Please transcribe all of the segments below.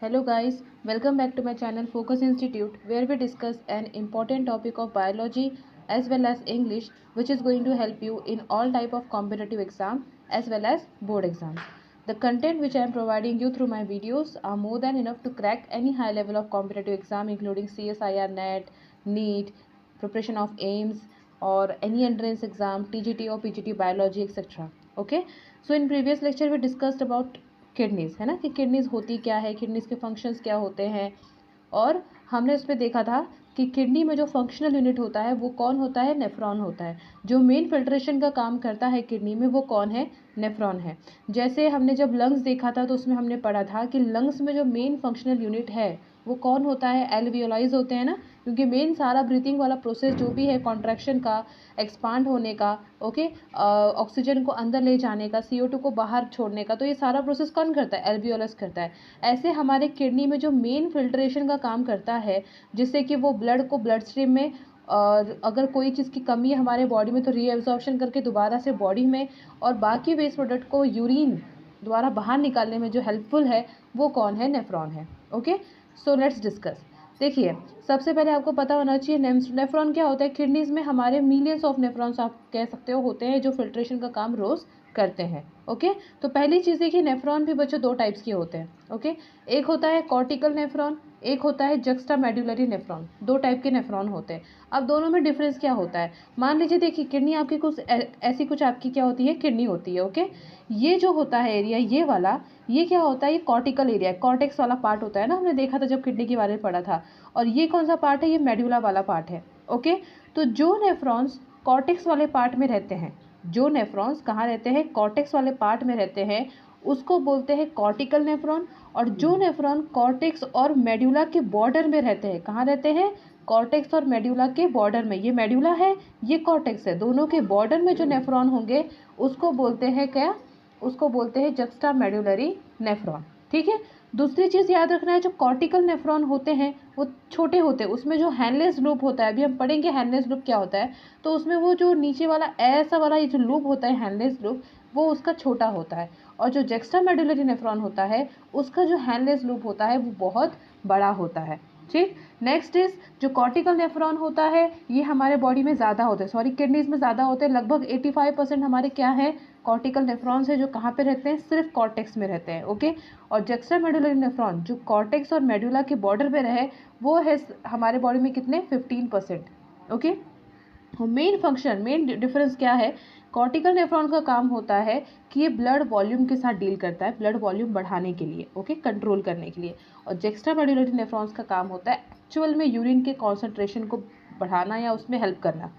Hello guys, welcome back to my channel Focus Institute where we discuss an important topic of biology as well as English which is going to help you in all type of competitive exam as well as board exams. The content which I am providing you through my videos are more than enough to crack any high level of competitive exam including CSIR NET, NEET, preparation of AIMS or any entrance exam, TGT or PGT biology etc. Okay, so in previous lecture we discussed about kidneys है ना कि kidneys होती क्या है, kidneys के functions क्या होते हैं। और हमने उस पर देखा था कि किडनी में जो फंक्शनल यूनिट होता है वो कौन होता है, नेफ्रॉन होता है। जो मेन फिल्ट्रेशन का काम करता है किडनी में वो कौन है, नेफ्रॉन है। जैसे हमने जब लंग्स देखा था तो उसमें हमने पढ़ा था कि लंग्स में जो मेन फंक्शनल यूनिट है वो कौन होता है, एल्वियोलाइज होते हैं ना, क्योंकि मेन सारा ब्रीथिंग वाला प्रोसेस जो भी है कॉन्ट्रैक्शन का, एक्सपांड होने का, ओके, ऑक्सीजन को अंदर ले जाने का, CO2 को बाहर छोड़ने का, तो ये सारा प्रोसेस कौन करता है, एल्वियोलस करता है। ऐसे हमारे किडनी में जो मेन फिल्ट्रेशन का काम करता है जिससे कि वो ब्लड को ब्लड स्ट्रीम में, और अगर कोई चीज़ की कमी है हमारे बॉडी में तो रीएब्जॉर्प्शन करके दोबारा से बॉडी में, और बाकी वेस्ट प्रोडक्ट को यूरिन द्वारा बाहर निकालने में जो हेल्पफुल है वो कौन है, नेफ्रॉन है। Okay, so let's discuss. देखिए, सबसे पहले आपको पता होना चाहिए नेफ्रॉन क्या होता है। किडनीज में हमारे मिलियंस ऑफ नेफ्रॉन्स आप कह सकते हो होते हैं जो फिल्ट्रेशन का काम रोज करते हैं। ओके, तो पहली चीज़ देखिए, नेफ्रॉन भी बच्चों दो टाइप्स के होते हैं। ओके, एक होता है कॉर्टिकल नेफ्रॉन, एक होता है जक्स्टा मेडुलरी नेफ्रॉन। दो टाइप के नेफ्रॉन होते हैं। अब दोनों में डिफरेंस क्या होता है, मान लीजिए देखिए, किडनी आपकी कुछ ऐसी कुछ आपकी क्या होती है, किडनी होती है। ओके, ये जो होता है एरिया, ये वाला, ये क्या होता है, ये कॉर्टिकल एरिया, कॉर्टेक्स वाला पार्ट होता है ना, हमने देखा था जब किडनी के बारे में पढ़ा था। और ये कौन सा पार्ट है, ये मेडुला वाला पार्ट है। ओके, तो जो नेफ्रॉन्स कॉर्टेक्स वाले पार्ट में रहते हैं, जो नेफ्रॉन्स कहाँ रहते हैं, कॉर्टेक्स वाले पार्ट में रहते हैं, उसको बोलते हैं कॉर्टिकल नेफ्रॉन। और जो नेफ्रॉन कॉर्टेक्स और मेडुला के बॉर्डर में रहते हैं, कहाँ रहते हैं, कॉर्टेक्स और मेडुला के बॉर्डर में, ये मेडुला है, ये कॉर्टेक्स है, दोनों के बॉर्डर में जो नेफ्रॉन होंगे उसको बोलते हैं क्या, उसको बोलते हैं जक्स्टा मेडुलरी नेफ्रॉन। ठीक है, दूसरी चीज़ याद रखना है, जो कॉर्टिकल नेफ्रॉन होते हैं वो छोटे होते हैं, उसमें जो हैंडलेस लूप होता है, अभी हम पढ़ेंगे हैंडलेस लूप क्या होता है, तो उसमें वो जो नीचे वाला ऐसा वाला ये जो लूप होता है हैंडलेस लूप, वो उसका छोटा होता है। और जो जक्स्टा मेडुलरी नेफ्रॉन होता है उसका जो हैंडलेस लूप होता है वो बहुत बड़ा होता है। ठीक, नेक्स्ट इज जो कॉर्टिकल नेफ्रॉन होता है ये हमारे बॉडी में ज़्यादा होते हैं, सॉरी किडनीज में ज़्यादा होते हैं, लगभग 85% हमारे क्या है, कॉर्टिकल नेफ्रॉन्स है, जो कहाँ पे रहते हैं, सिर्फ कॉर्टेक्स में रहते हैं। ओके, और जक्स्टा मेडुलरी नेफ्रॉन जो कॉर्टेक्स और मेडुला के बॉर्डर पे रहे वो है हमारे बॉडी में कितने, 15%। Okay, main function, main difference क्या है, कॉर्टिकल नेफ्रॉन का काम होता है कि ये ब्लड वॉल्यूम के साथ डील करता है, ब्लड वॉल्यूम बढ़ाने के लिए, ओके, कंट्रोल करने के लिए। और जक्स्टा मेडुलरी नेफ्रॉन्स का काम होता है एक्चुअल में यूरिन के कॉन्सेंट्रेशन को बढ़ाना या उसमें हेल्प करना।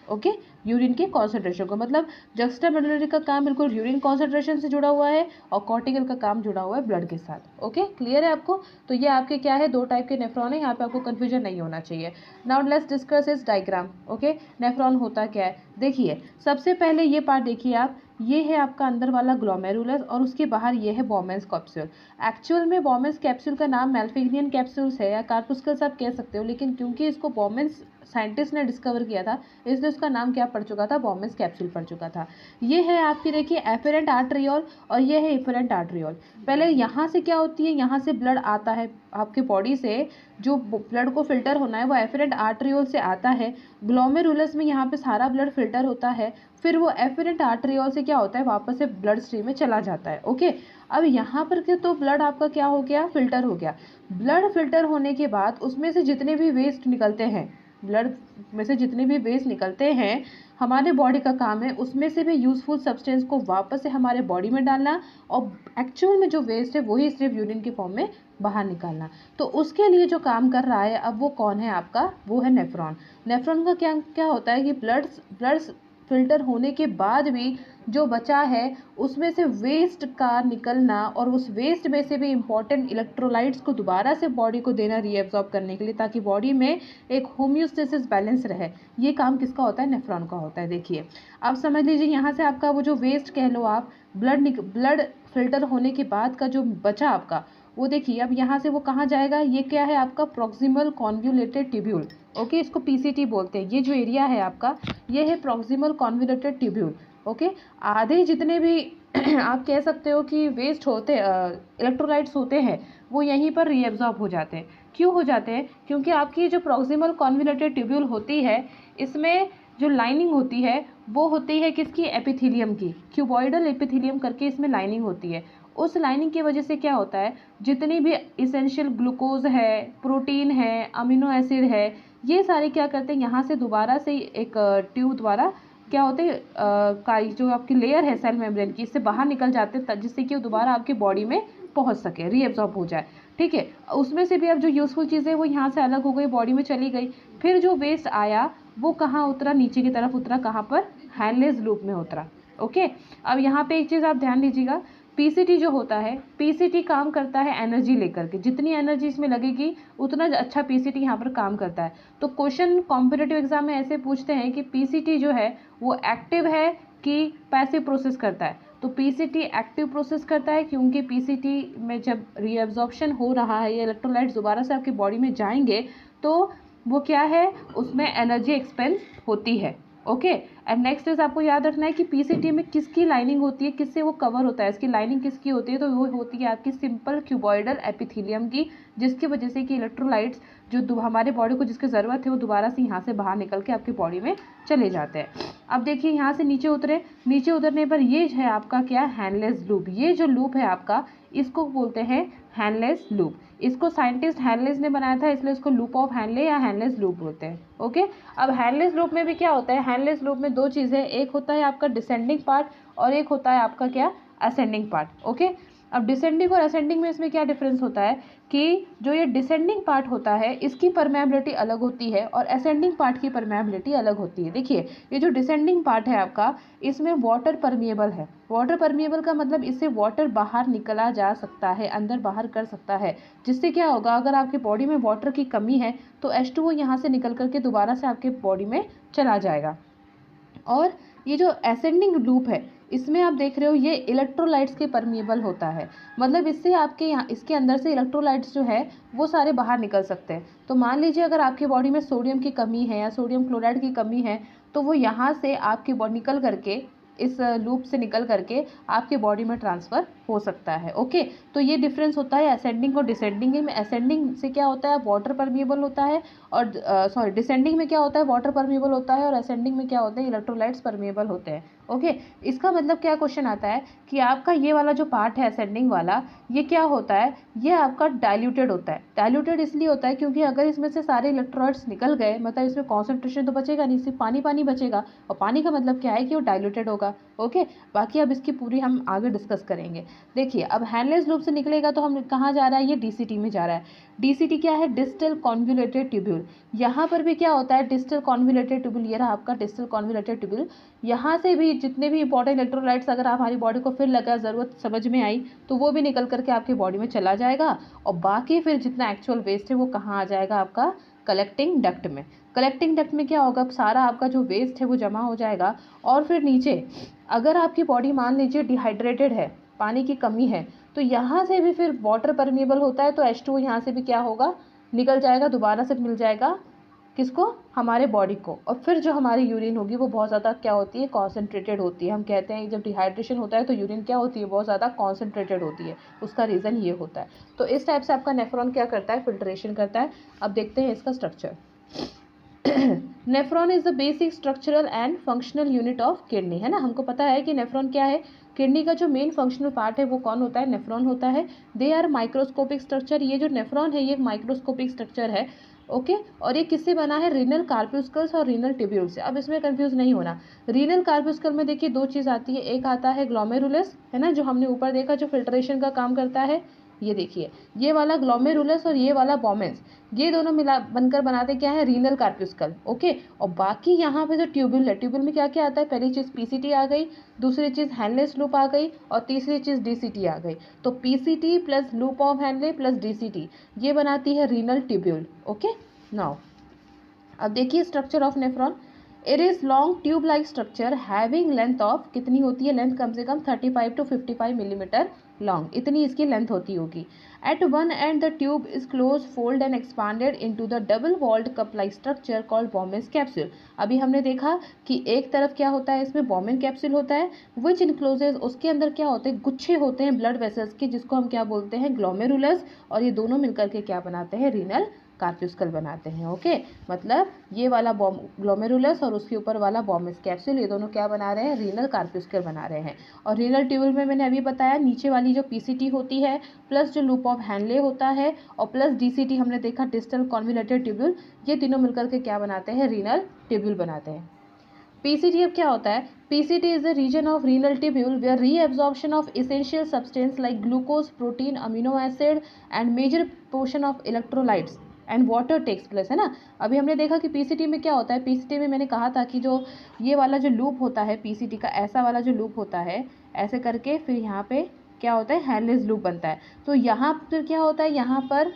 ओके, यूरिन के कॉन्सेंट्रेशन को, मतलब जक्स्टा मेडुलरी का काम बिल्कुल यूरिन कॉन्सेंट्रेशन से जुड़ा हुआ है और कॉर्टिकल का काम जुड़ा हुआ है ब्लड के साथ। ओके, क्लियर है आपको। तो ये आपके क्या है, दो टाइप के नेफ्रॉन है, यहाँ पे आपको कंफ्यूजन नहीं होना चाहिए। नाउ लेट्स डिस्कस इस डायग्राम। ओके, नेफ्रॉन होता क्या है, देखिए सबसे पहले ये पार्ट देखिए आप, ये है आपका अंदर वाला ग्लोमेरुलस और उसके बाहर ये है बॉमेंस कैप्सूल। एक्चुअल में बॉमेंस कैप्सूल का नाम मेल्फिग्नियन कैप्सूल्स है या कार्पुस्कल्स आप कह सकते हो, लेकिन क्योंकि इसको बॉमेंस साइंटिस्ट ने डिस्कवर किया था इसलिए उसका नाम क्या पड़ चुका था, बॉमेंस कैप्सूल पड़ चुका था। ये है आपकी देखिए एफेरेंट आर्टरियोल और ये है इफेरेंट आर्टरियोल। पहले यहाँ से क्या होती है, यहाँ से ब्लड आता है आपके बॉडी से, जो ब्लड को फिल्टर होना है वो एफेरेंट आर्टरियोल से आता है। ग्लोमेरुलस में यहाँ पे सारा ब्लड फिल्टर होता है, फिर वो एफेरेंट आर्टरियोल से क्या होता है, वापस से ब्लड स्ट्रीम में चला जाता है। ओके, अब यहाँ पर के तो ब्लड आपका क्या हो गया, फिल्टर हो गया। ब्लड फिल्टर होने के बाद उसमें से जितने भी वेस्ट निकलते हैं, ब्लड में से जितने भी वेस्ट निकलते हैं, हमारे बॉडी का काम है उसमें से भी यूजफुल सब्सटेंस को वापस से हमारे बॉडी में डालना और एक्चुअल में जो वेस्ट है वही सिर्फ यूरिन के फॉर्म में बाहर निकालना। तो उसके लिए जो काम कर रहा है अब वो कौन है आपका, वो है नेफ्रॉन। नेफ्रॉन का क्या क्या होता है कि ब्लड फिल्टर होने के बाद भी जो बचा है उसमें से वेस्ट का निकलना और उस वेस्ट में से भी इम्पॉर्टेंट इलेक्ट्रोलाइट्स को दोबारा से बॉडी को देना रीएब्जॉर्ब करने के लिए, ताकि बॉडी में एक होम्योस्टेसिस बैलेंस रहे। ये काम किसका होता है, नेफ्रॉन का होता है। देखिए आप समझ लीजिए, यहाँ से आपका वो जो वेस्ट कह लो आप, ब्लड फिल्टर होने के बाद का जो बचा आपका, वो देखिए अब यहाँ से वो कहाँ जाएगा, ये क्या है आपका प्रॉक्सिमल कॉन्वोल्यूटेड ट्यूब्यूल। ओके, इसको PCT बोलते हैं। ये जो एरिया है आपका ये है प्रॉक्सिमल कॉन्वोल्यूटेड ट्यूब्यूल। ओके, आधे जितने भी आप कह सकते हो कि वेस्ट होते इलेक्ट्रोलाइट्स होते हैं वो यहीं पर रीएब्जॉर्ब हो जाते हैं। क्यों हो जाते हैं? क्योंकि आपकी जो प्रॉक्सिमल कॉन्वोल्यूटेड ट्यूब्यूल होती है, इसमें जो लाइनिंग होती है वो होती है किसकी? एपिथेलियम की। क्यूबॉइडल एपिथेलियम करके इसमें लाइनिंग होती है। उस लाइनिंग की वजह से क्या होता है, जितनी भी इसेंशियल ग्लूकोज है, प्रोटीन है, अमीनो एसिड है, ये सारे क्या करते हैं, यहाँ से दोबारा से एक ट्यूब द्वारा क्या होते हैं, का जो आपकी लेयर है सेल मेम्ब्रेन की, इससे बाहर निकल जाते हैं, जिससे कि वो दोबारा आपकी बॉडी में पहुंच सके, रीएब्जॉर्ब हो जाए। ठीक है, उसमें से भी अब जो यूज़फुल चीज़ें वो यहाँ से अलग हो गई, बॉडी में चली गई। फिर जो वेस्ट आया वो कहाँ उतरा? नीचे की तरफ उतरा। कहाँ पर? हैंडलेस लूप में उतरा। ओके, अब यहाँ पे एक चीज़ आप ध्यान दीजिएगा, पीसीटी जो होता है, पीसीटी काम करता है एनर्जी लेकर के। जितनी एनर्जी इसमें लगेगी उतना अच्छा पीसीटी यहाँ पर काम करता है। तो क्वेश्चन कॉम्पिटिटिव एग्जाम में ऐसे पूछते हैं कि पीसीटी जो है वो एक्टिव है कि पैसिव प्रोसेस करता है। तो पीसीटी एक्टिव प्रोसेस करता है, क्योंकि पीसीटी में जब रीअब्जॉर्प्शन हो रहा है, ये इलेक्ट्रोलाइट्स दोबारा से आपकी बॉडी में जाएंगे, तो वो क्या है, उसमें एनर्जी एक्सपेंस होती है। ओके, एंड नेक्स्ट इज आपको याद रखना है कि पीसीटी में किसकी लाइनिंग होती है, किससे वो कवर होता है, इसकी लाइनिंग किसकी होती है? तो वो होती है आपकी सिंपल क्यूबॉइडल एपिथेलियम की, जिसकी वजह से कि इलेक्ट्रोलाइट्स जो हमारे बॉडी को जिसकी ज़रूरत है वो दोबारा से यहाँ से बाहर निकल के आपकी बॉडी में चले जाते हैं। अब देखिए यहाँ से नीचे उतरे, नीचे उतरने पर ये है आपका क्या? Handless loop. ये जो लूप है आपका, इसको बोलते हैं हैंडलेस लूप। इसको साइंटिस्ट हैंडलेस ने बनाया था, इसलिए इसको लूप ऑफ हैंडले या हैंडलेस लूप बोलते हैं। ओके, अब हैंडलेस लूप में भी क्या होता है? हैंडलेस लूप में दो चीज़ें, एक होता है आपका डिसेंडिंग पार्ट और एक होता है आपका क्या? Ascending part. ओके, अब डिसेंडिंग और असेंडिंग में इसमें क्या डिफरेंस होता है कि जो ये डिसेंडिंग पार्ट होता है इसकी परमेबिलिटी अलग होती है और असेंडिंग पार्ट की परमेबिलिटी अलग होती है। देखिए, ये जो डिसेंडिंग पार्ट है आपका, इसमें वाटर परमिएबल है। वाटर परमिएबल का मतलब इससे वाटर बाहर निकला जा सकता है, अंदर बाहर कर सकता है, जिससे क्या होगा, अगर आपकी बॉडी में वाटर की कमी है तो H2O यहाँ से निकल करके दोबारा से आपके बॉडी में चला जाएगा। और ये जो असेंडिंग लूप है, इसमें आप देख रहे हो ये इलेक्ट्रोलाइट्स के परमिएबल होता है। मतलब इससे आपके यहाँ, इसके अंदर से इलेक्ट्रोलाइट्स जो है वो सारे बाहर निकल सकते हैं। तो मान लीजिए अगर आपकी बॉडी में सोडियम की कमी है या सोडियम क्लोराइड की कमी है, तो वो यहाँ से आपकी बॉडी निकल करके, इस लूप से निकल करके आपकी बॉडी में ट्रांसफ़र हो सकता है। ओके, तो ये डिफरेंस होता है असेंडिंग और डिसेंडिंग में। असेंडिंग से क्या होता है? वाटर परमिएबल होता है, और सॉरी, डिसेंडिंग में क्या होता है? वाटर परमिएबल होता है, और असेंडिंग में क्या होते हैं? इलेक्ट्रोलाइट्स परमिएबल होते हैं। ओके, इसका मतलब क्या क्वेश्चन आता है कि आपका ये वाला जो पार्ट है असेंडिंग वाला, ये क्या होता है? ये आपका डाइल्यूटेड होता है। डाइल्यूटेड इसलिए होता है क्योंकि अगर इसमें से सारे इलेक्ट्रोलाइट्स निकल गए, मतलब इसमें कॉन्सेंट्रेशन तो बचेगा नहीं, सिर्फ पानी पानी बचेगा, और पानी का मतलब क्या है कि वो डाइल्यूटेड होगा। ओके, बाकी अब इसकी पूरी हम आगे डिस्कस करेंगे। देखिए, अब हैंडलेस लूप से निकलेगा तो हम कहाँ जा रहा है? ये डीसीटी में जा रहा है। डीसीटी क्या है? Distal convoluted tubule. यहाँ पर भी क्या होता है? Distal convoluted tubule. ये रहा आपका डिस्टल कॉन्वोल्यूटेड ट्यूब्यूल। यहाँ से भी जितने भी इंपॉर्टेंट इलेक्ट्रोलाइट्स अगर आप हमारी बॉडी को फिर लगा, ज़रूरत समझ में आई, तो वो भी निकल करके आपकी बॉडी में चला जाएगा, और बाकी फिर जितना एक्चुअल वेस्ट है वो कहाँ आ जाएगा? आपका कलेक्टिंग डक्ट में। कलेक्टिंग डक्ट में क्या होगा? सारा आपका जो वेस्ट है वो जमा हो जाएगा, और फिर नीचे अगर आपकी बॉडी मान लीजिए डिहाइड्रेटेड है, पानी की कमी है, तो यहाँ से भी फिर वाटर परमिएबल होता है, तो H2O यहाँ से भी क्या होगा? निकल जाएगा, दोबारा से मिल जाएगा किसको? हमारे बॉडी को। और फिर जो हमारी यूरिन होगी वो बहुत ज़्यादा क्या होती है? कॉन्सेंट्रेटेड होती है। हम कहते हैं जब डिहाइड्रेशन होता है तो यूरिन क्या होती है? बहुत ज़्यादा कॉन्सेंट्रेटेड होती है। उसका रीज़न ये होता है। तो इस टाइप से आपका नेफ्रॉन क्या करता है? फिल्ट्रेशन करता है। अब देखते हैं इसका structure. Nephron is the basic structural and functional unit of kidney, है ना। हमको पता है कि नेफ्रॉन क्या है। किडनी का जो मेन फंक्शनल पार्ट है वो कौन होता है? नेफ्रॉन होता है। They are microscopic structure. ये जो नेफ्रॉन है ये एक माइक्रोस्कोपिक स्ट्रक्चर है। ओके, और ये किससे बना है? रीनल कार्प्यूस्कल्स और रीनल ट्यूब्यूल से। अब इसमें कंफ्यूज नहीं होना। रीनल कार्प्यूस्कल में देखिए दो चीज़ आती है, एक आता है ग्लोमेरुलस, है ना, जो हमने ऊपर देखा, जो फिल्ट्रेशन का काम करता है। ये देखिए, ये वाला ग्लोमेरुलस और ये वाला बोमेंस, ये दोनों मिला बनकर बनाते क्या है? रीनल कार्प्यूस्कल। ओके, और बाकी यहाँ पे जो ट्यूब्यूल है, ट्यूब्यूल में क्या क्या आता है? पहली चीज़ पीसीटी आ गई, दूसरी चीज़ हैंडलेस लूप आ गई, और तीसरी चीज़ डीसीटी आ गई। तो PCT plus loop of Henle plus DCT, ये बनाती है रीनल ट्यूब्यूल। ओके, नाउ अब देखिए structure of nephron. It is long tube like structure having length of, कितनी होती है लेंथ? कम से कम 35 to 55 मिलीमीटर लॉन्ग, इतनी इसकी लेंथ होती होगी। At one end the tube is close fold and expanded into the double walled cup like structure called Bowman's capsule. अभी हमने देखा कि एक तरफ क्या होता है, इसमें बॉम्बेज कैप्सूल होता है विच इनक्लोजेज, उसके अंदर क्या होते हैं, गुच्छे होते हैं ब्लड वेसल्स के, जिसको हम क्या बोलते हैं, ग्लोमेरुलस, और ये दोनों मिलकर के क्या बनाते हैं, रीनल कार्प्यूस्कल बनाते हैं। ओके, मतलब ये वाला ग्लोमेरुलस और उसके ऊपर वाला बॉम्बेज कैप्सूल, ये दोनों क्या बना रहे हैं, रीनल कार्प्यूस्कल बना रहे हैं। और रीनल ट्यूब्यूल में मैंने अभी बताया नीचे वाली जो पीसीटी होती है प्लस जो लूप ऑफ हैनले होता है और प्लस डीसीटी हमने देखा डिस्टल कॉन्वोल्यूटेड ट्यूब्यूल, ये तीनों मिलकर के क्या बनाते हैं, रीनल ट्यूब्यूल बनाते हैं। पीसीटी अब क्या होता है, PCT is the region of renal tubule where reabsorption of essential substance like glucose, protein, amino acid and major portion of electrolytes and water takes place, है ना। अभी हमने देखा कि पीसीटी में क्या होता है, पीसीटी में मैंने कहा था कि जो ये वाला जो लूप होता है पीसीटी का, ऐसा वाला जो लूप होता है, ऐसे करके फिर यहाँ पे क्या होता है, हैनलेस लूप बनता है। तो यहाँ पर क्या होता है, यहाँ पर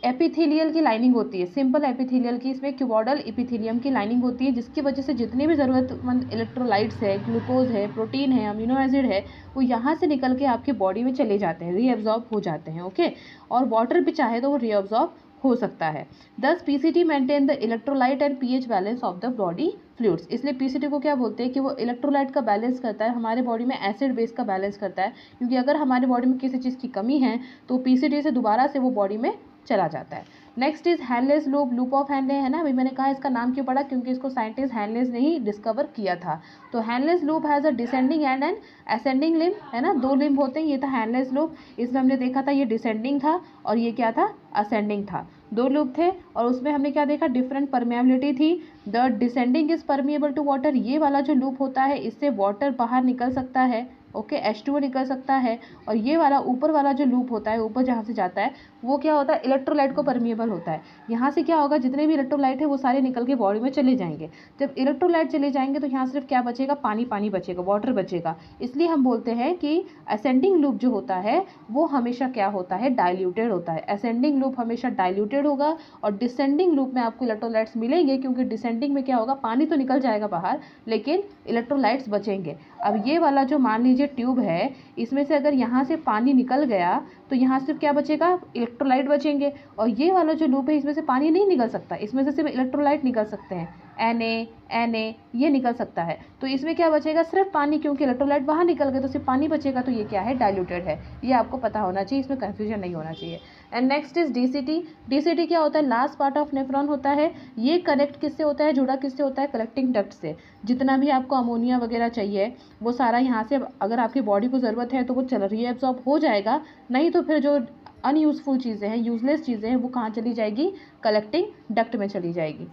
एपिथेलियल की लाइनिंग होती है, सिंपल एपिथेलियल की, इसमें क्यूबॉडल एपिथेलियम की लाइनिंग होती है, जिसकी वजह से जितने भी ज़रूरतमंद इलेक्ट्रोलाइट्स है, ग्लूकोज है, प्रोटीन है, अमीनो एसिड है, वो यहाँ से निकल के आपके बॉडी में चले जाते हैं, रीअब्जॉर्ब हो जाते हैं। ओके, और वाटर भी चाहे तो वो रीअब्जॉर्ब हो सकता है। दस PCT maintain the electrolyte and pH balance of the body fluids, इसलिए पीसीटी को क्या बोलते हैं कि वो इलेक्ट्रोलाइट का बैलेंस करता है, हमारे बॉडी में एसिड बेस का बैलेंस करता है, क्योंकि अगर हमारे बॉडी में किसी चीज़ की कमी है तो पीसीटी से दोबारा से वो बॉडी में चला जाता है। Next is Henle's loop, loop of Henle, है ना। अभी मैंने कहा इसका नाम क्यों पड़ा, क्योंकि इसको साइंटिस्ट हैनलेस ने ही डिस्कवर किया था। तो Henle's loop has a descending and an ascending limb, है ना, दो लिम्ब होते हैं। ये था हैनलेस लूप, इसमें हमने देखा था ये डिसेंडिंग था और ये क्या था, असेंडिंग था। दो लूप थे और उसमें हमने क्या देखा, डिफरेंट परमेबिलिटी थी। The descending is permeable to water, ये वाला जो लूप होता है इससे वाटर बाहर निकल सकता है, ओके, H2O निकल सकता है। और ये वाला ऊपर वाला जो लूप होता है, ऊपर जहाँ से जाता है, वो क्या होता है, इलेक्ट्रोलाइट को परमिएबल होता है। यहाँ से क्या होगा, जितने भी इलेक्ट्रोलाइट है वो सारे निकल के बॉडी में चले जाएंगे। जब इलेक्ट्रोलाइट चले जाएंगे तो यहाँ सिर्फ क्या बचेगा, पानी पानी बचेगा, वाटर बचेगा। इसलिए हम बोलते हैं कि असेंडिंग लूप जो होता है वो हमेशा क्या होता है, डाइल्यूटेड होता है। असेंडिंग लूप हमेशा डाइल्यूटेड होगा और डिसेंडिंग लूप में आपको इलेक्ट्रोलाइट्स मिलेंगे, क्योंकि डिसेंडिंग में क्या होगा, पानी तो निकल जाएगा बाहर लेकिन इलेक्ट्रोलाइट्स बचेंगे। अब ये वाला जो मान लीजिए ट्यूब है, इसमें से अगर यहाँ से पानी निकल गया तो यहाँ सिर्फ क्या बचेगा, इलेक्ट्रोलाइट बचेंगे। और ये वाला जो लूप है इसमें से पानी नहीं निकल सकता, इसमें से सिर्फ इलेक्ट्रोलाइट निकल सकते हैं, Na ये निकल सकता है। तो इसमें क्या बचेगा, सिर्फ पानी, क्योंकि इलेक्ट्रोलाइट बाहर निकल गए तो सिर्फ पानी बचेगा। तो ये क्या है, डाइल्यूटेड है। ये आपको पता होना चाहिए, इसमें कन्फ्यूजन नहीं होना चाहिए। And next is DCT. DCT क्या होता है, लास्ट पार्ट ऑफ नेफ्रॉन होता है। ये कनेक्ट किससे होता है, जुड़ा किससे होता है, कलेक्टिंग डक्ट से। जितना भी आपको अमोनिया वगैरह चाहिए वो सारा यहाँ से, अगर आपकी बॉडी को ज़रूरत है तो वो चल रीअब्सॉर्ब हो जाएगा, नहीं तो फिर जो अनयूज़फुल चीज़ें हैं, यूजलेस चीज़ें हैं, वो कहाँ चली जाएगी, कलेक्टिंग डक्ट में चली जाएगी।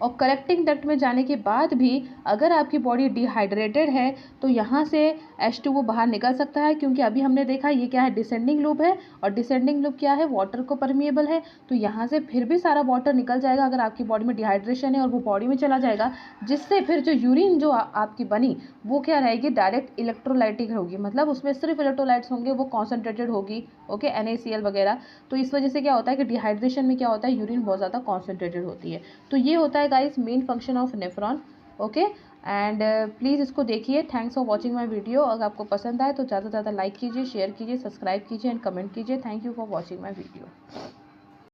और कलेक्टिंग डक्ट में जाने के बाद भी अगर आपकी बॉडी डिहाइड्रेटेड है तो यहाँ से H2O बाहर निकल सकता है, क्योंकि अभी हमने देखा ये क्या है, डिसेंडिंग लूप है और डिसेंडिंग लूप क्या है, वाटर को परमिएबल है। तो यहाँ से फिर भी सारा वाटर निकल जाएगा अगर आपकी बॉडी में डिहाइड्रेशन है, और वो बॉडी में चला जाएगा, जिससे फिर जो यूरिन जो आपकी बनी वो क्या रहेगी, डायरेक्ट इलेक्ट्रोलाइटिक होगी, मतलब उसमें सिर्फ इलेक्ट्रोलाइट्स होंगे, वो कॉन्सेंट्रेटेड होगी, ओके, NaCl वगैरह। तो इस वजह से क्या होता है कि डिहाइड्रेशन में क्या होता है, यूरिन बहुत ज़्यादा कॉन्सेंट्रेटेड होती है। तो ये होता है guys main function of nephron, okay. And please इसको देखिए। Thanks for watching my video. अगर आपको पसंद आए तो ज़्यादा से ज़्यादा लाइक कीजिए, शेयर कीजिए, सब्सक्राइब कीजिए एंड कमेंट कीजिए। Thank you for watching my video.